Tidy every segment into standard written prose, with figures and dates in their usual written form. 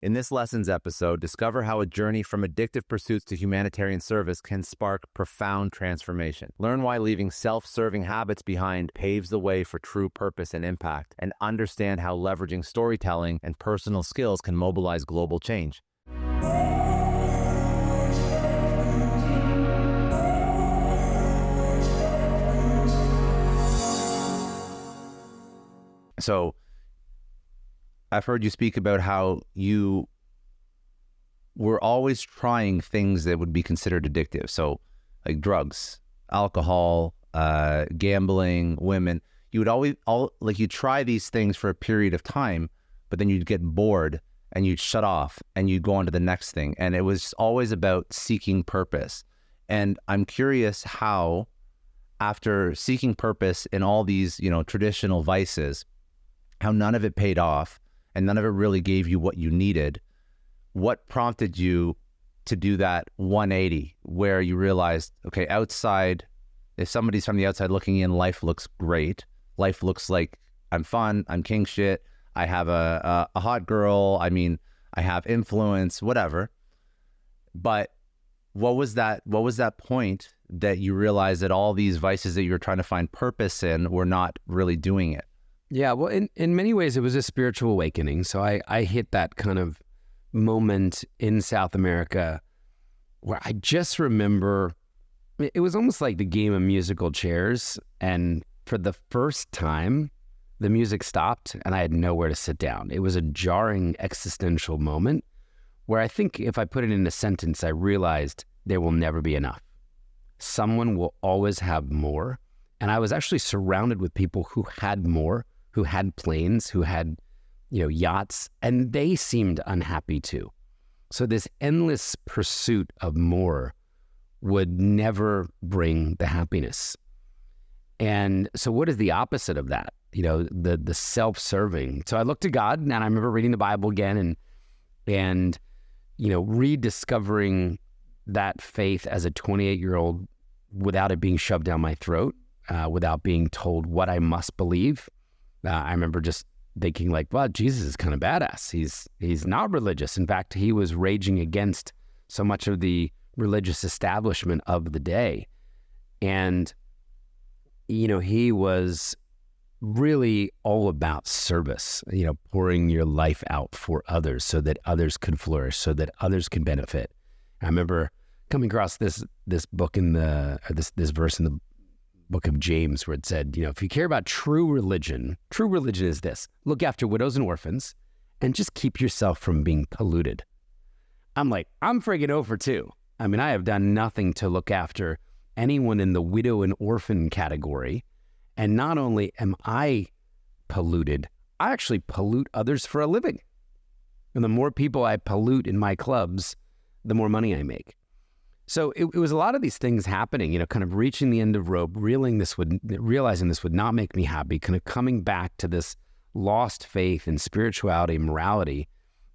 In this lessons episode, discover how a journey from addictive pursuits to humanitarian service can spark profound transformation. Learn why leaving self-serving habits behind paves the way for true purpose and impact, and understand how leveraging storytelling and personal skills can mobilize global change. So, I've heard you speak about how you were always trying things that would be considered addictive. So like drugs, alcohol, gambling, women. You would always, you try these things for a period of time, but then you'd get bored and you'd shut off and you'd go on to the next thing. And it was always about seeking purpose. And I'm curious how, after seeking purpose in all these, traditional vices, how none of it paid off, and none of it really gave you what you needed. What prompted you to do that 180 where you realized, okay, outside, if somebody's from the outside looking in, life looks great. Life looks like I'm fun, I'm king shit, I have a hot girl, I have influence, whatever. But what was that point that you realized that all these vices that you were trying to find purpose in were not really doing it? Yeah, well, in many ways, it was a spiritual awakening. So I hit that kind of moment in South America where I just remember, it was almost like the game of musical chairs. And for the first time, the music stopped and I had nowhere to sit down. It was a jarring existential moment where I think if I put it in a sentence, I realized there will never be enough. Someone will always have more. And I was actually surrounded with people who had more, who had planes, who had, yachts, and they seemed unhappy too. So this endless pursuit of more would never bring the happiness. And so what is the opposite of that? The self-serving. So I looked to God, and I remember reading the Bible again and rediscovering that faith as a 28-year-old without it being shoved down my throat, without being told what I must believe. I remember just thinking wow, Jesus is kind of badass. He's not religious. In fact, he was raging against so much of the religious establishment of the day. And, he was really all about service, pouring your life out for others so that others could flourish, so that others could benefit. I remember coming across this book this verse in the book of James where it said, if you care about true religion is this: look after widows and orphans and just keep yourself from being polluted. I'm friggin' 0 for 2. I have done nothing to look after anyone in the widow and orphan category. And not only am I polluted, I actually pollute others for a living. And the more people I pollute in my clubs, the more money I make. So it was a lot of these things happening, kind of reaching the end of rope, realizing this would not make me happy, kind of coming back to this lost faith in spirituality, morality,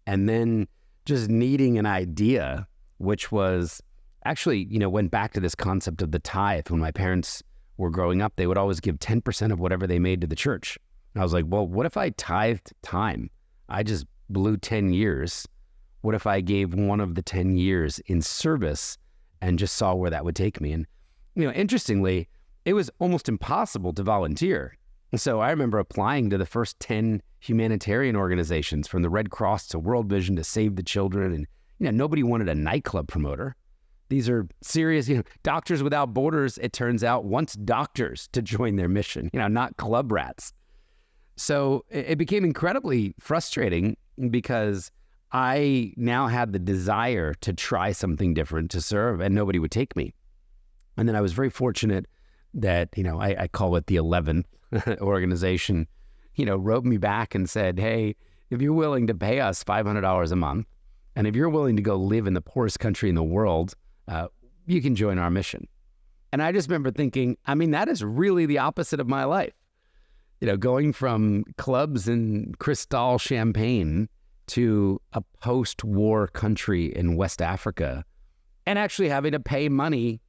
and then just needing an idea, which was actually, went back to this concept of the tithe. When my parents were growing up, they would always give 10% of whatever they made to the church. And I was like, well, what if I tithed time? I just blew 10 years. What if I gave one of the 10 years in service and just saw where that would take me? And, interestingly, it was almost impossible to volunteer. And so I remember applying to the first 10 humanitarian organizations, from the Red Cross to World Vision to Save the Children. And, nobody wanted a nightclub promoter. These are serious, Doctors Without Borders, it turns out, wants doctors to join their mission, not club rats. So it became incredibly frustrating because I now had the desire to try something different, to serve, and nobody would take me. And then I was very fortunate that, I call it the 11th organization, wrote me back and said, hey, if you're willing to pay us $500 a month, and if you're willing to go live in the poorest country in the world, you can join our mission. And I just remember thinking, that is really the opposite of my life. Going from clubs and Cristal champagne to a post-war country in West Africa and actually having to pay money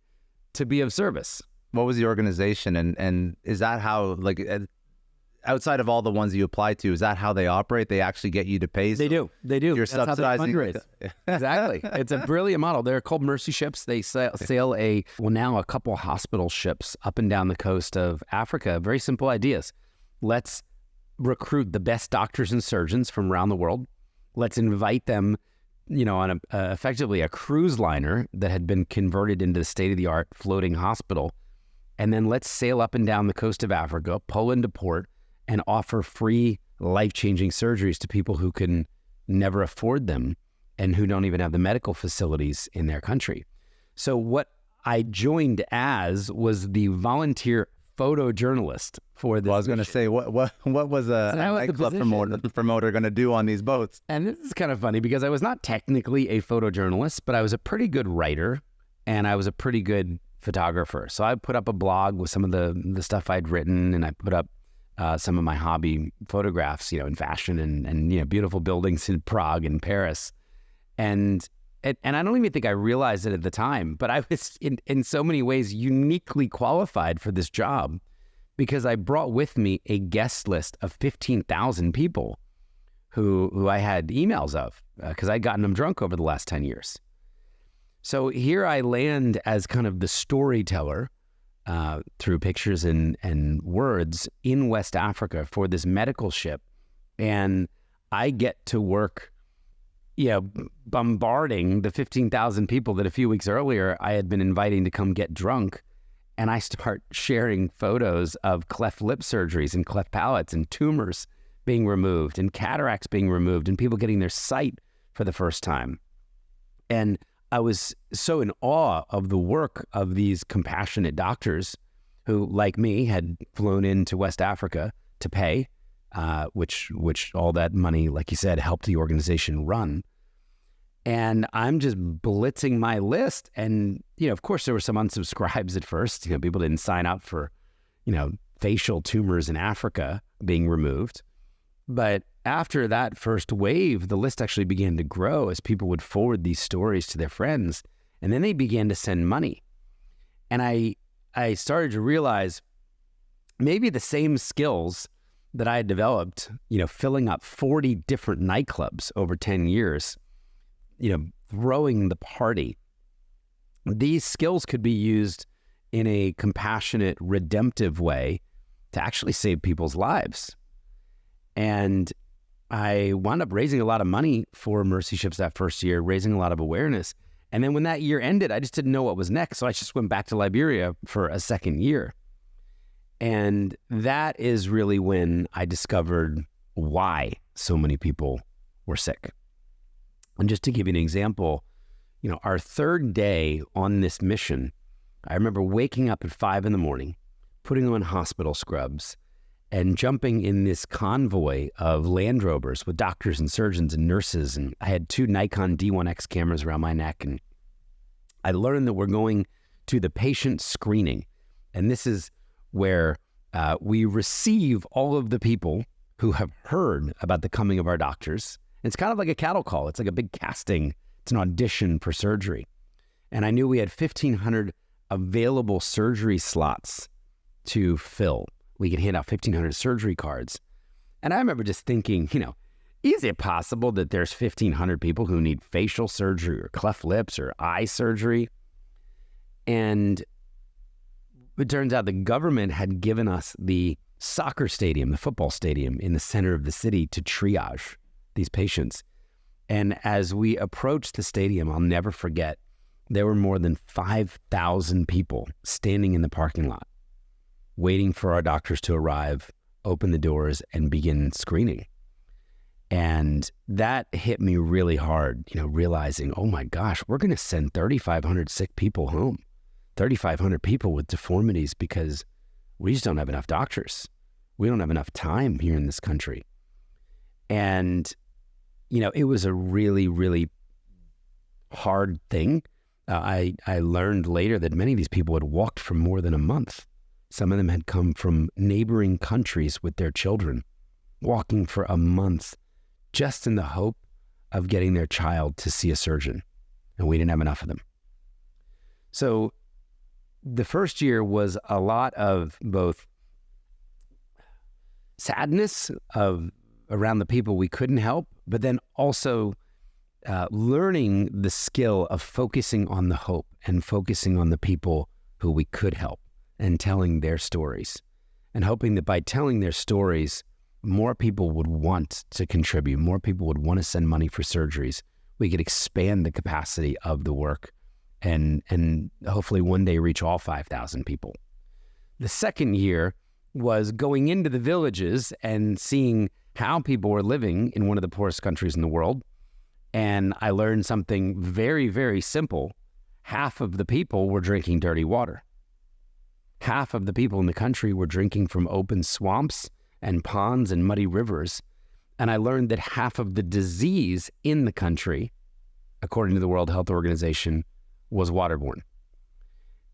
to be of service. What was the organization? And is that how, outside of all the ones you apply to, is that how they operate? They actually get you to pay? They do. You're That's how they subsidizing. fundraise. Exactly. It's a brilliant model. They're called Mercy ships. They sail now a couple hospital ships up and down the coast of Africa. Very simple ideas. Let's recruit the best doctors and surgeons from around the world. Let's invite them, on effectively a cruise liner that had been converted into the state-of-the-art floating hospital. And then let's sail up and down the coast of Africa, pull into port, and offer free, life-changing surgeries to people who can never afford them and who don't even have the medical facilities in their country. So what I joined as was the volunteer photojournalist for this. Well, I was going to say, what was a nightclub promoter going to do on these boats? And this is kind of funny because I was not technically a photojournalist, but I was a pretty good writer and I was a pretty good photographer. So I put up a blog with some of the stuff I'd written, and I put up some of my hobby photographs, in fashion and beautiful buildings in Prague and Paris. And I don't even think I realized it at the time, but I was in so many ways uniquely qualified for this job because I brought with me a guest list of 15,000 people who I had emails of because I'd gotten them drunk over the last 10 years. So here I land as kind of the storyteller through pictures and words in West Africa for this medical ship. And I get to work, bombarding the 15,000 people that a few weeks earlier I had been inviting to come get drunk. And I start sharing photos of cleft lip surgeries and cleft palates and tumors being removed and cataracts being removed and people getting their sight for the first time. And I was so in awe of the work of these compassionate doctors who, like me, had flown into West Africa to pay, which all that money, like you said, helped the organization run. And I'm just blitzing my list. And, of course, there were some unsubscribes at first. People didn't sign up for, facial tumors in Africa being removed. But after that first wave, the list actually began to grow as people would forward these stories to their friends. And then they began to send money. And I started to realize maybe the same skills that I had developed, filling up 40 different nightclubs over 10 years, throwing the party. These skills could be used in a compassionate, redemptive way to actually save people's lives. And I wound up raising a lot of money for Mercy Ships that first year, raising a lot of awareness. And then when that year ended, I just didn't know what was next. So I just went back to Liberia for a second year. And that is really when I discovered why so many people were sick. And just to give you an example, our third day on this mission, I remember waking up at 5 a.m, putting on hospital scrubs, and jumping in this convoy of Land Rovers with doctors and surgeons and nurses. And I had 2 Nikon D1X cameras around my neck. And I learned that we're going to the patient screening. And this is where we receive all of the people who have heard about the coming of our doctors. It's kind of like a cattle call. It's like a big casting. It's an audition for surgery. And I knew we had 1,500 available surgery slots to fill. We could hand out 1,500 surgery cards. And I remember just thinking, is it possible that there's 1,500 people who need facial surgery or cleft lips or eye surgery? And it turns out the government had given us the soccer stadium, the football stadium in the center of the city to triage these patients. And as we approached the stadium, I'll never forget, there were more than 5,000 people standing in the parking lot, waiting for our doctors to arrive, open the doors, and begin screening. And that hit me really hard, realizing, oh my gosh, we're going to send 3,500 sick people home, 3,500 people with deformities because we just don't have enough doctors. We don't have enough time here in this country. And, it was a really, really hard thing. I learned later that many of these people had walked for more than a month. Some of them had come from neighboring countries with their children, walking for a month just in the hope of getting their child to see a surgeon. And we didn't have enough of them. So the first year was a lot of both sadness of around the people we couldn't help, but then also learning the skill of focusing on the hope and focusing on the people who we could help and telling their stories, and hoping that by telling their stories, more people would want to contribute, more people would want to send money for surgeries. We could expand the capacity of the work and hopefully one day reach all 5,000 people. The second year was going into the villages and seeing how people were living in one of the poorest countries in the world. And I learned something very, very simple. Half of the people were drinking dirty water. Half of the people in the country were drinking from open swamps and ponds and muddy rivers. And I learned that half of the disease in the country, according to the World Health Organization, was waterborne.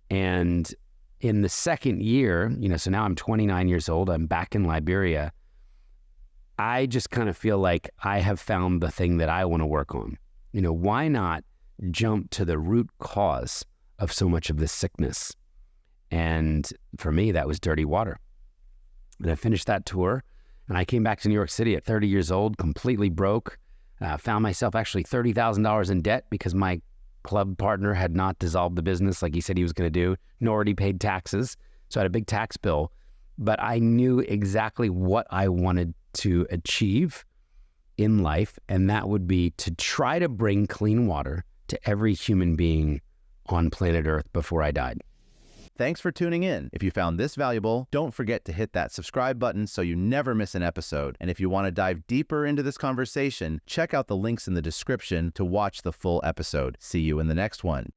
And in the second year, so now I'm 29 years old, I'm back in Liberia. I just kind of feel like I have found the thing that I want to work on. Why not jump to the root cause of so much of this sickness? And for me, that was dirty water. And I finished that tour, and I came back to New York City at 30 years old, completely broke. Found myself actually $30,000 in debt because my club partner had not dissolved the business like he said he was going to do, nor had he paid taxes. So I had a big tax bill, but I knew exactly what I wanted to achieve in life, and that would be to try to bring clean water to every human being on planet Earth before I died. Thanks for tuning in. If you found this valuable, don't forget to hit that subscribe button so you never miss an episode. And if you want to dive deeper into this conversation, check out the links in the description to watch the full episode. See you in the next one.